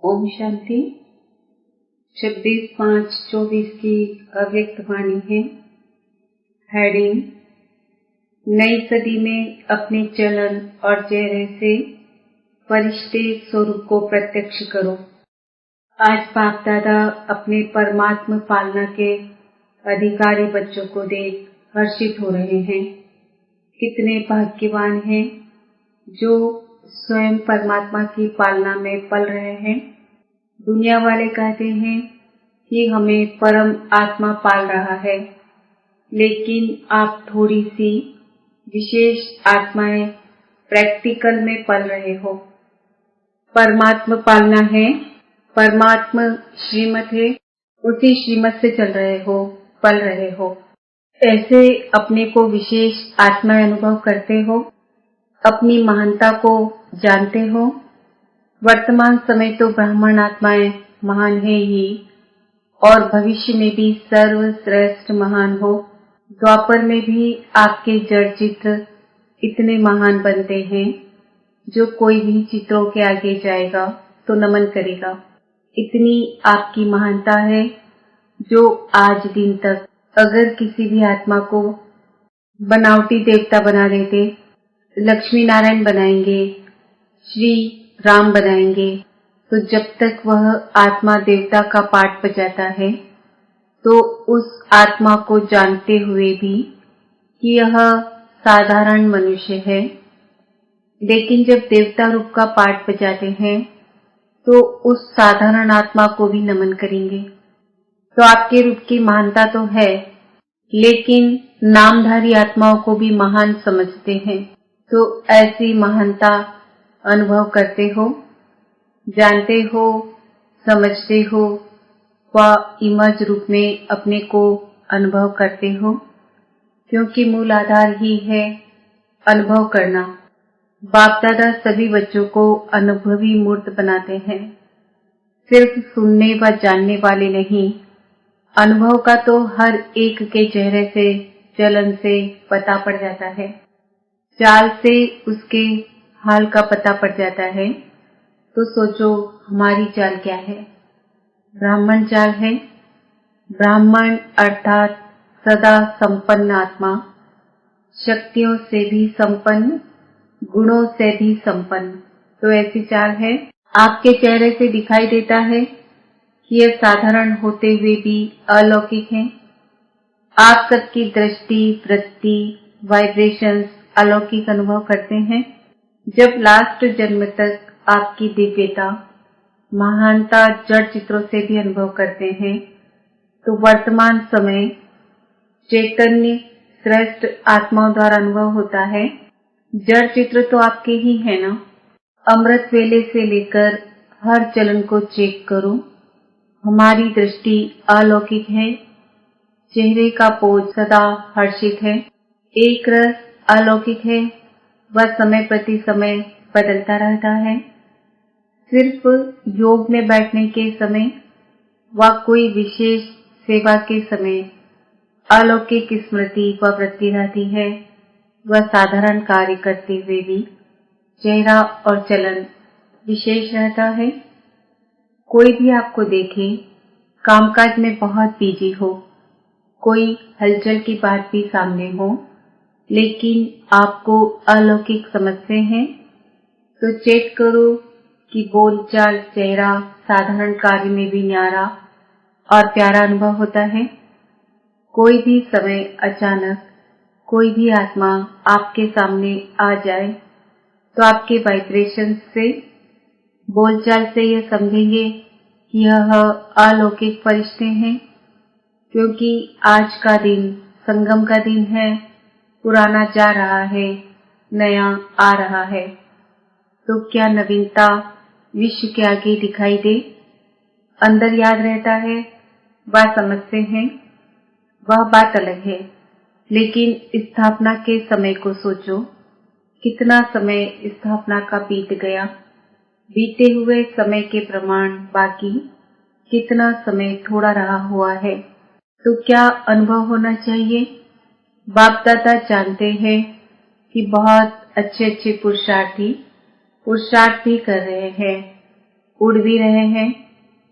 ओम शांति। 26/5/24 की अव्यक्त वाणी है। हेडिंग: नई सदी में अपने चलन और चेहरे से फरिश्ते स्वरूप को प्रत्यक्ष करो। आज बाप दादा अपने परमात्मा पालना के अधिकारी बच्चों को देख हर्षित हो रहे हैं। कितने भाग्यवान हैं जो स्वयं परमात्मा की पालना में पल रहे हैं। दुनिया वाले कहते हैं कि हमें परम आत्मा पाल रहा है, लेकिन आप थोड़ी सी विशेष आत्माएं प्रैक्टिकल में पल रहे हो। परमात्मा पालना है, परमात्मा श्रीमत है, उसी श्रीमत से चल रहे हो, पल रहे हो। ऐसे अपने को विशेष आत्मा अनुभव करते हो, अपनी महानता को जानते हो। वर्तमान समय तो ब्राह्मण आत्माएं महान है ही, और भविष्य में भी सर्वश्रेष्ठ महान हो। द्वापर में भी आपके जड़ चित्र इतने महान बनते हैं जो कोई भी चित्रों के आगे जाएगा तो नमन करेगा। इतनी आपकी महानता है जो आज दिन तक अगर किसी भी आत्मा को बनावटी देवता बना देते, लक्ष्मी नारायण बनाएंगे, श्री राम बनाएंगे, तो जब तक वह आत्मा देवता का पाठ बजाता है तो उस आत्मा को जानते हुए भी कि यह साधारण मनुष्य है, लेकिन जब देवता रूप का पाठ बजाते हैं तो उस साधारण आत्मा को भी नमन करेंगे। तो आपके रूप की महानता तो है, लेकिन नामधारी आत्माओं को भी महान समझते हैं। तो ऐसी महानता अनुभव करते हो, जानते हो, समझते हो, व इमर्ज रूप में अपने को अनुभव करते हो, क्योंकि मूल आधार ही है अनुभव करना। बाप दादा सभी बच्चों को अनुभवी मूर्त बनाते हैं, सिर्फ सुनने व जानने वाले नहीं। अनुभव का तो हर एक के चेहरे से, चलन से पता पड़ जाता है, चाल से उसके हाल का पता पड़ जाता है। तो सोचो हमारी चाल क्या है? ब्राह्मण चाल है। ब्राह्मण अर्थात सदा संपन्न आत्मा, शक्तियों से भी संपन्न, गुणों से भी संपन्न। तो ऐसी चाल है। आपके चेहरे से दिखाई देता है कि यह साधारण होते हुए भी अलौकिक है। आप सबकी दृष्टि, वृत्ति, वाइब्रेशंस अलौकिक अनुभव करते हैं। जब लास्ट जन्म तक आपकी दिव्यता, महानता जड़ चित्रों से भी अनुभव करते हैं, तो वर्तमान समय चैतन्य श्रेष्ठ आत्माओं द्वारा अनुभव होता है। जड़ चित्र तो आपके ही है ना। अमृत वेले से लेकर हर चलन को चेक करो। हमारी दृष्टि अलौकिक है, चेहरे का पोज सदा हर्षित है, एक रस अलौकिक है, वह समय प्रति समय बदलता रहता है। सिर्फ योग में बैठने के समय व कोई विशेष सेवा के समय अलौकिक स्मृति व वृत्ति रहती है। वह साधारण कार्य करते हुए भी चेहरा और चलन विशेष रहता है। कोई भी आपको देखे कामकाज में बहुत बिजी हो, कोई हलचल की बात भी सामने हो, लेकिन आपको अलौकिक समझते हैं, तो चेक करो कि बोलचाल, चेहरा साधारण कार्य में भी न्यारा और प्यारा अनुभव होता है। कोई भी समय अचानक कोई भी आत्मा आपके सामने आ जाए तो आपके वाइब्रेशन से, बोलचाल से यह समझेंगे कि यह अलौकिक फरिश्ते हैं, क्योंकि आज का दिन संगम का दिन है। पुराना जा रहा है, नया आ रहा है। तो क्या नवीनता विश्व के आगे दिखाई दे? अंदर याद रहता है, वह समझते हैं, वह बात अलग है। लेकिन स्थापना के समय को सोचो, कितना समय स्थापना का बीत गया। बीते हुए समय के प्रमाण बाकी, कितना समय थोड़ा रहा हुआ है। तो क्या अनुभव होना चाहिए? बाप दादा जानते हैं कि बहुत अच्छे अच्छे पुरुषार्थ भी कर रहे हैं, उड़ भी रहे हैं,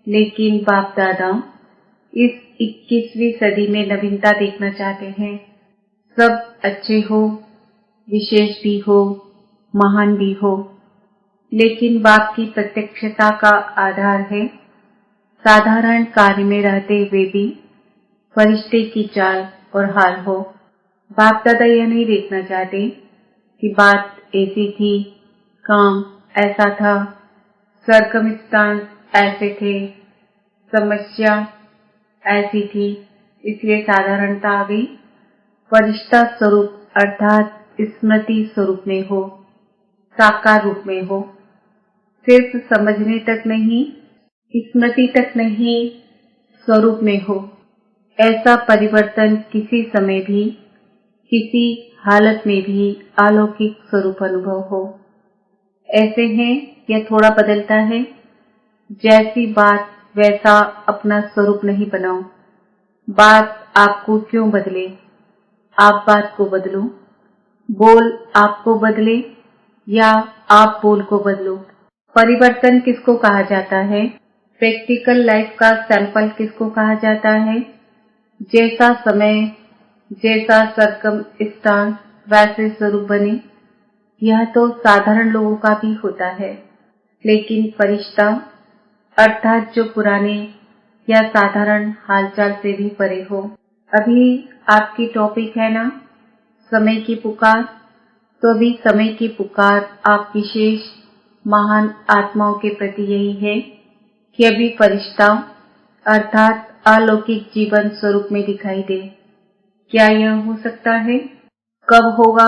लेकिन बाप दादा इस 21वीं सदी में नवीनता देखना चाहते हैं। सब अच्छे हो, विशेष भी हो, महान भी हो, लेकिन बाप की प्रत्यक्षता का आधार है साधारण कार्य में रहते हुए भी फरिश्ते की चाल और हाल हो। बाप दादा यह नहीं देखना चाहते कि बात ऐसी थी, काम ऐसा था, सरकमस्टांस ऐसे थे, समस्या ऐसी थी, इसलिए साधारणता आ गई। फरिश्ता स्वरूप अर्थात स्मृति स्वरूप में हो, साकार रूप में हो, सिर्फ समझने तक नहीं, स्मृति तक नहीं, स्वरूप में हो। ऐसा परिवर्तन किसी समय भी, किसी हालत में भी अलौकिक स्वरूप अनुभव हो। ऐसे हैं या थोड़ा बदलता है, जैसी बात वैसा अपना स्वरूप नहीं बनाओ। बात आपको क्यों बदले, आप बात को बदलो। बोल आपको बदले या आप बोल को बदलो। परिवर्तन किसको कहा जाता है? प्रैक्टिकल लाइफ का सैंपल किसको कहा जाता है? जैसा समय, जैसा सरकमस्टांस वैसे स्वरूप बने। यह तो साधारण लोगों का भी होता है, लेकिन फरिश्ता अर्थात जो पुराने या साधारण हालचाल से भी परे हो। अभी आपकी टॉपिक है ना समय की पुकार, तो अभी समय की पुकार आप विशेष महान आत्माओं के प्रति यही है कि अभी फरिश्ता अर्थात अलौकिक जीवन स्वरूप में दिखाई दे। क्या यह हो सकता है? कब होगा?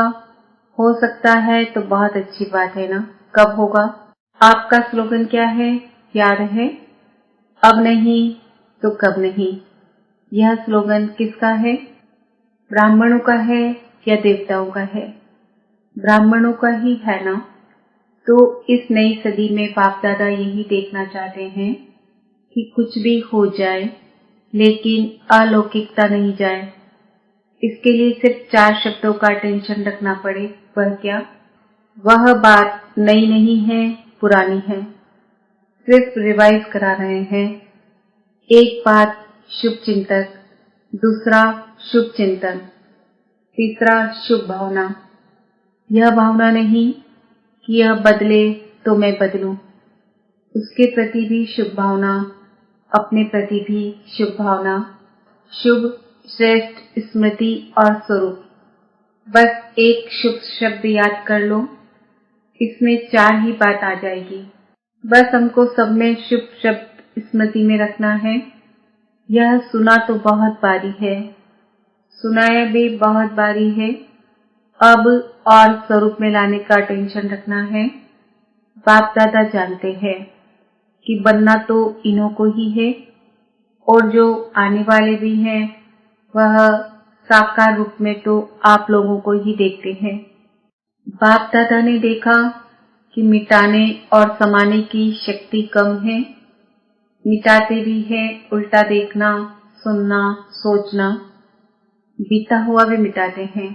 हो सकता है तो बहुत अच्छी बात है ना। कब होगा? आपका स्लोगन क्या है? याद है? अब नहीं तो कब नहीं। यह स्लोगन किसका है? ब्राह्मणों का है या देवताओं का है? ब्राह्मणों का ही है ना। तो इस नई सदी में बाप दादा यही देखना चाहते हैं कि कुछ भी हो जाए, लेकिन अलौकिकता नहीं जाए। इसके लिए सिर्फ 4 शब्दों का टेंशन रखना पड़े। वह क्या? वह बात नई नहीं है, पुरानी है, सिर्फ रिवाइज करा रहे हैं। एक बात शुभ चिंतक, दूसरा शुभ चिंतन, तीसरा शुभ भावना। यह भावना नहीं कि यह बदले तो मैं बदलूं, उसके प्रति भी शुभ भावना, अपने प्रति भी शुभ भावना, शुभ श्रेष्ठ स्मृति और स्वरूप। बस एक शुभ शब्द याद कर लो, इसमें 4 ही बात आ जाएगी। बस हमको सब में शुभ शब्द स्मृति में रखना है। यह सुना तो बहुत बारी है, सुनाया भी बहुत बारी है। अब और स्वरूप में लाने का टेंशन रखना है। बाप दादा जानते हैं कि बनना तो इन्हों को ही है, और जो आने वाले भी हैं वह साकार रूप में तो आप लोगों को ही देखते हैं। बाप दादा ने देखा कि मिटाने और समाने की शक्ति कम है। मिटाते भी हैं, उल्टा देखना, सुनना, सोचना, बीता हुआ भी मिटाते हैं।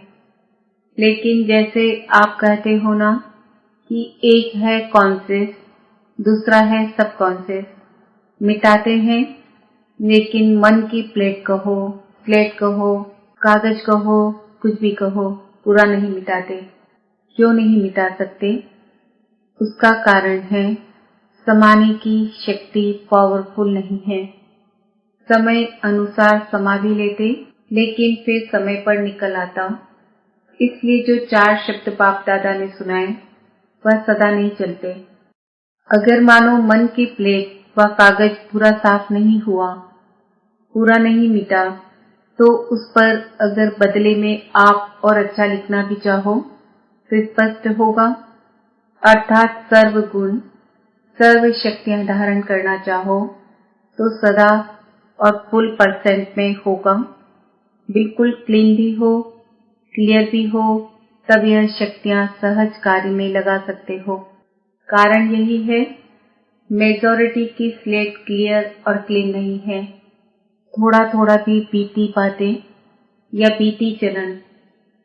लेकिन जैसे आप कहते हो ना कि एक है कॉन्शियस, दूसरा है सबकॉन्शियस। मिटाते हैं, लेकिन मन की प्लेट कहो, स्लेट कहो, कागज कहो, कुछ भी कहो, पूरा नहीं मिटाते। क्यों नहीं मिटा सकते? उसका कारण है समाने की शक्ति पावरफुल नहीं है। समय अनुसार समा भी लेते, लेकिन फिर समय पर निकल आता। इसलिए जो 4 शब्द बाप दादा ने सुनाए वह सदा नहीं चलते। अगर मानो मन की प्लेट व कागज पूरा साफ नहीं हुआ, पूरा नहीं मिटा, तो उस पर अगर बदले में आप और अच्छा लिखना भी चाहो तो स्पष्ट होगा। अर्थात सर्व गुण, सर्व शक्तियां धारण करना चाहो तो सदा और फुल % में होगा। बिल्कुल क्लीन भी हो, क्लियर भी हो, तब यह शक्तियां सहज कार्य में लगा सकते हो। कारण यही है मेजॉरिटी की स्लेट क्लियर और क्लीन नहीं है। थोड़ा थोड़ा भी बीती बातें या बीती चलन,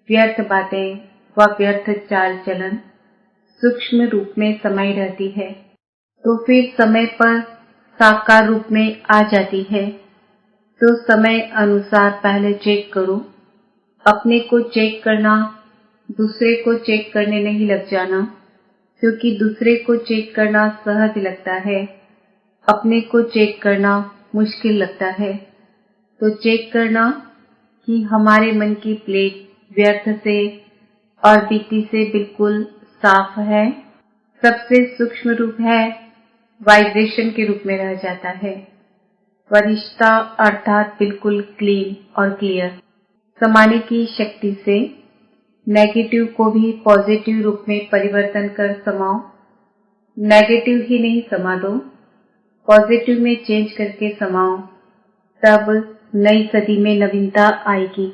व्यर्थ बातें व व्यर्थ चाल चलन सूक्ष्म रूप में समाई रहती है। तो फिर समय पर साकार रूप में आ जाती है। तो समय अनुसार पहले चेक करो। अपने को चेक करना, दूसरे को चेक करने नहीं लग जाना, क्योंकि दूसरे को चेक करना सहज लगता है, अपने को चेक करना मुश्किल लगता है। तो चेक करना कि हमारे मन की प्लेट व्यर्थ से और बीती से बिल्कुल साफ है। सबसे सूक्ष्म रूप है, वाइब्रेशन के रूप में रह जाता है। वरिष्ठता अर्थात बिल्कुल क्लीन और क्लियर। समाने की शक्ति से नेगेटिव को भी पॉजिटिव रूप में परिवर्तन कर समाओ। नेगेटिव ही नहीं समा दो, पॉजिटिव में चेंज करके समाओ। तब नई सदी में नवीनता आएगी।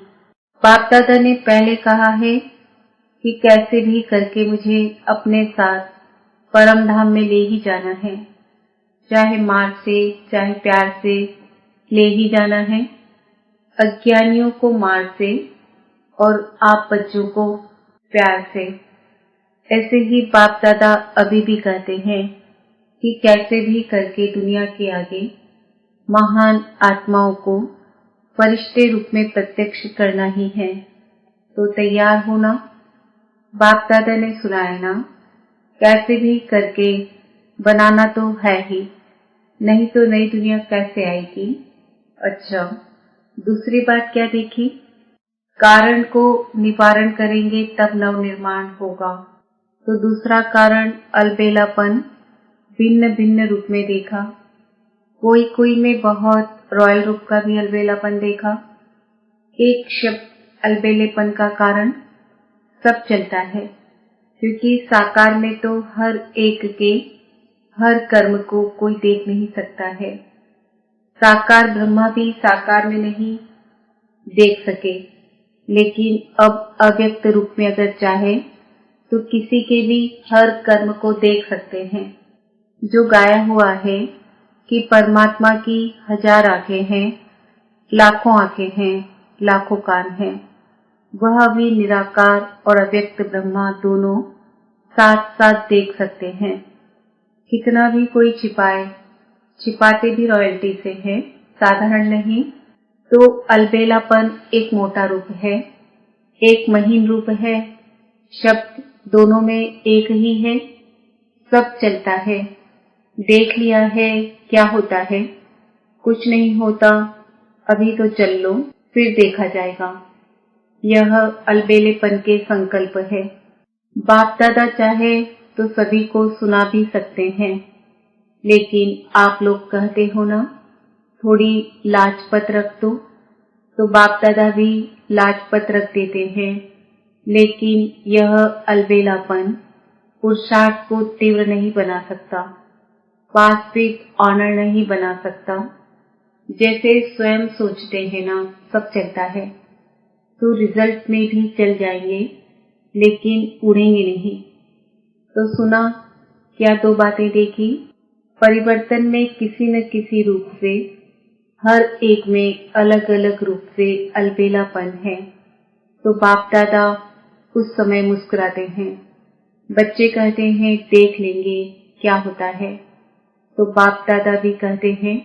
बाप दादा ने पहले कहा है कि कैसे भी करके मुझे अपने साथ परम धाम में ले ही जाना है, चाहे मार से चाहे प्यार से ले ही जाना है। अज्ञानियों को मार से और आप बच्चों को प्यार से। ऐसे ही बाप दादा अभी भी कहते हैं कि कैसे भी करके दुनिया के आगे महान आत्माओं को फरिश्ते रूप में प्रत्यक्ष करना ही है। तो तैयार होना। बाप दादा ने सुनाया ना, कैसे भी करके बनाना तो है ही, नहीं तो नई दुनिया कैसे आएगी। अच्छा, दूसरी बात क्या देखी? कारण को निवारण करेंगे तब नव निर्माण होगा। तो दूसरा कारण अलबेलापन भिन्न भिन्न रूप में देखा। कोई में बहुत रॉयल रूप का भी अलबेलापन देखा। एक शब्द अलबेलेपन का कारण सब चलता है, क्योंकि साकार में तो हर एक के हर कर्म को कोई देख नहीं सकता है। साकार ब्रह्मा भी साकार में नहीं देख सके, लेकिन अब अव्यक्त रूप में अगर चाहे तो किसी के भी हर कर्म को देख सकते हैं। जो गाया हुआ है कि परमात्मा की 1000 आंखें हैं, लाखों आंखें हैं, लाखों कान हैं, वह भी निराकार और अव्यक्त ब्रह्मा दोनों साथ साथ देख सकते हैं। कितना भी कोई छिपाए, छिपाते भी रॉयल्टी से है, साधारण नहीं। तो अलबेलापन एक मोटा रूप है, एक महीन रूप है। शब्द दोनों में एक ही है। सब चलता है। देख लिया है क्या होता है? कुछ नहीं होता। अभी तो चल लो, फिर देखा जाएगा। यह अलबेलेपन के संकल्प है। बाप दादा चाहे तो सभी को सुना भी सकते हैं, लेकिन आप लोग कहते हो ना, थोड़ी लाजपत रख दो, तो बाप दादा भी लाजपत रख देते हैं। लेकिन यह अलबेलापन पुरुषार्थ को तीव्र नहीं बना सकता, वास्तविक ऑनर नहीं बना सकता। जैसे स्वयं सोचते हैं ना, सब चलता है, तो रिजल्ट में भी चल जाएंगे, लेकिन उड़ेंगे नहीं। तो सुना क्या? 2 बातें देखी। परिवर्तन में किसी न किसी रूप से, हर एक में अलग अलग रूप से अलबेलापन है। तो बाप दादा उस समय मुस्कुराते हैं। बच्चे कहते हैं देख लेंगे क्या होता है, तो बाप दादा भी कहते हैं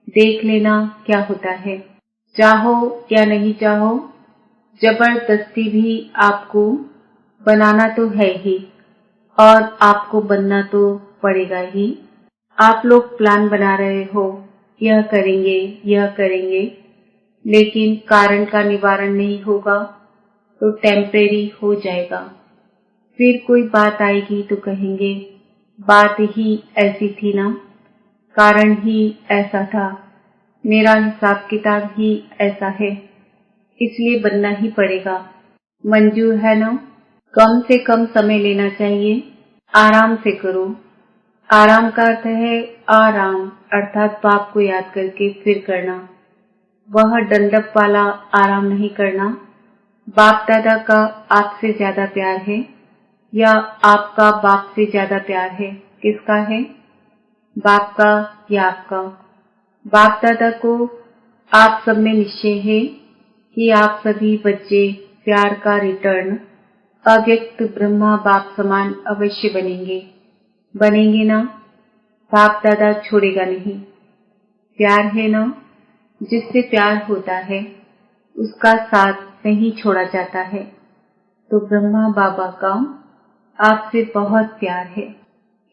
देख लेना क्या होता है। चाहो या नहीं चाहो, जबरदस्ती भी आपको बनाना तो है ही, और आपको बनना तो पड़ेगा ही। आप लोग प्लान बना रहे हो, यह करेंगे यह करेंगे, लेकिन कारण का निवारण नहीं होगा तो टेम्परेरी हो जाएगा। फिर कोई बात आएगी तो कहेंगे बात ही ऐसी थी ना, कारण ही ऐसा था, मेरा हिसाब किताब ही ऐसा है, इसलिए बनना ही पड़ेगा। मंजूर है ना? कम से कम समय लेना चाहिए, आराम से करो। आराम का अर्थ है आराम, अर्थात बाप को याद करके फिर करना। वह दंडप वाला आराम नहीं करना। बाप दादा का आपसे ज्यादा प्यार है या आपका बाप से ज्यादा प्यार है? किसका है, बाप का या आपका? बाप दादा को आप सब में निश्चय है कि आप सभी बच्चे प्यार का रिटर्न अव्यक्त ब्रह्मा बाप समान अवश्य बनेंगे। बनेंगे ना? बाप दादा छोड़ेगा नहीं। प्यार है ना, जिससे प्यार होता है उसका साथ नहीं छोड़ा जाता है। तो ब्रह्मा बाबा का आपसे बहुत प्यार है,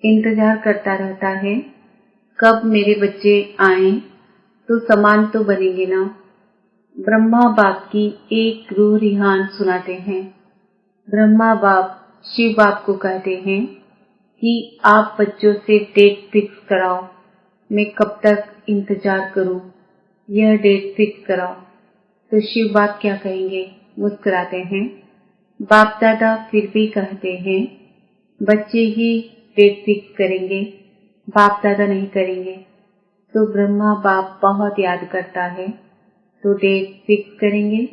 इंतजार करता रहता है कब मेरे बच्चे आएं तो समान तो बनेंगे ना। ब्रह्मा बाप की एक रूह रिहान सुनाते हैं। ब्रह्मा बाप शिव बाप को कहते हैं कि आप बच्चों से डेट फिक्स कराओ, मैं कब तक इंतजार करूं, यह डेट फिक्स कराओ। तो शिव बाप क्या कहेंगे, मुस्कुराते हैं। बाप दादा फिर भी कहते हैं बच्चे ही डेट फिक्स करेंगे, बाप दादा नहीं करेंगे। तो ब्रह्मा बाप बहुत याद करता है, तो डेट फिक्स करेंगे।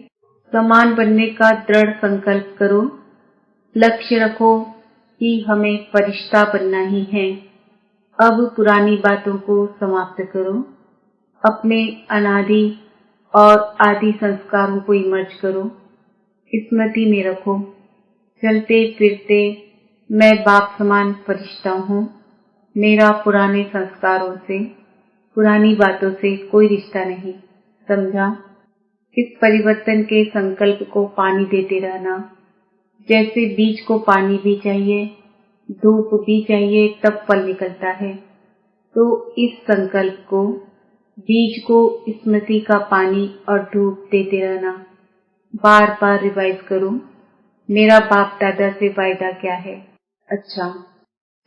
समान बनने का दृढ़ संकल्प करो, लक्ष्य रखो कि हमें फरिश्ता बनना ही है। अब पुरानी बातों को समाप्त करो, अपने अनादि और आदि संस्कारों को इमर्ज करो, स्मृति में रखो। चलते फिरते मैं बाप समान फरिश्ता हूँ, मेरा पुराने संस्कारों से, पुरानी बातों से कोई रिश्ता नहीं। समझा? इस परिवर्तन के संकल्प को पानी देते रहना। जैसे बीज को पानी भी चाहिए, धूप भी चाहिए, तब फल निकलता है। तो इस संकल्प को, बीज को स्मृति का पानी और धूप देते रहना। बार बार रिवाइज करो, मेरा बाप दादा से वायदा क्या है। अच्छा,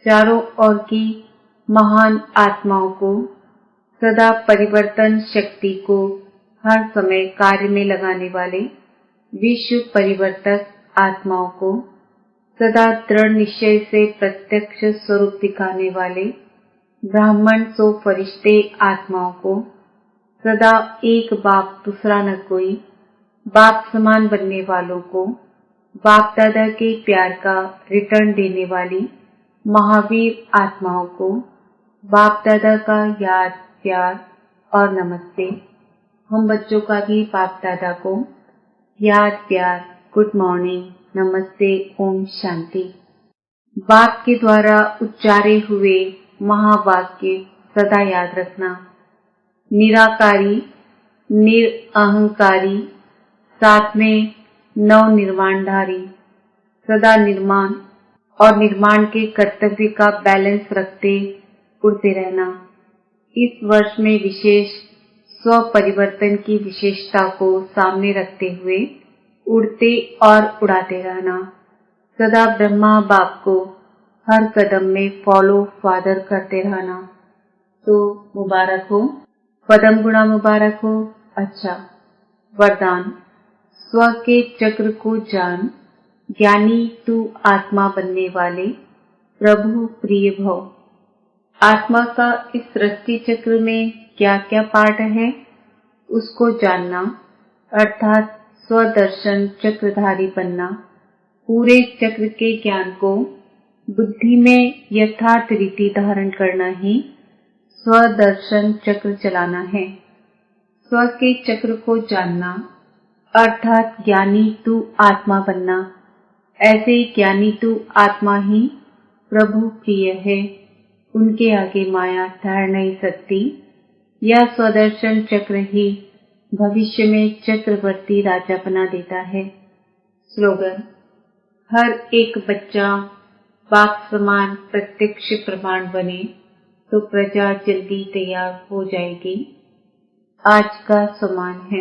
चारों ओर की महान आत्माओं को, सदा परिवर्तन शक्ति को हर समय कार्य में लगाने वाले विश्व परिवर्तक आत्माओं को, सदा दृढ़ निश्चय से प्रत्यक्ष स्वरूप दिखाने वाले ब्राह्मण सो फरिश्ते आत्माओं को, सदा एक बाप दूसरा न कोई, बाप समान बनने वालों को, बाप दादा के प्यार का रिटर्न देने वाली महावीर आत्माओं को, बाप दादा का याद, प्यार और नमस्ते। हम बच्चों का भी बाप दादा को याद, प्यार, गुड मॉर्निंग, नमस्ते, ओम शांति। बाप के द्वारा उच्चारे हुए महावाक्य सदा याद रखना। निराकारी, निरअहंकारी, साथ में नव निर्माणधारी, सदा निर्माण और निर्माण के कर्तव्य का बैलेंस रखते उड़ते रहना। इस वर्ष में विशेष स्व परिवर्तन की विशेषता को सामने रखते हुए उड़ते और उड़ाते रहना। सदा ब्रह्मा बाप को हर कदम में फॉलो फादर करते रहना। तो मुबारक हो, पदम गुणा मुबारक हो। अच्छा, वरदान, स्व के चक्र को जान, ज्ञानी तू आत्मा बनने वाले, प्रभु प्रिय भव। आत्मा का इस सृष्टि चक्र में क्या क्या पार्ट है उसको जानना, अर्थात स्वदर्शन चक्रधारी बनना। पूरे चक्र के ज्ञान को बुद्धि में यथार्थ रीति धारण करना ही स्वदर्शन चक्र चलाना है। स्व के चक्र को जानना अर्थात ज्ञानी तू आत्मा बनना। ऐसे ज्ञानी तू आत्मा ही प्रभु प्रिय है, उनके आगे माया ठहर नहीं सकती। यह स्वदर्शन चक्र ही भविष्य में चक्रवर्ती राजा बना देता है। स्लोगन, हर एक बच्चा बाप समान प्रत्यक्ष प्रमाण बने तो प्रजा जल्दी तैयार हो जाएगी। आज का सम्मान है।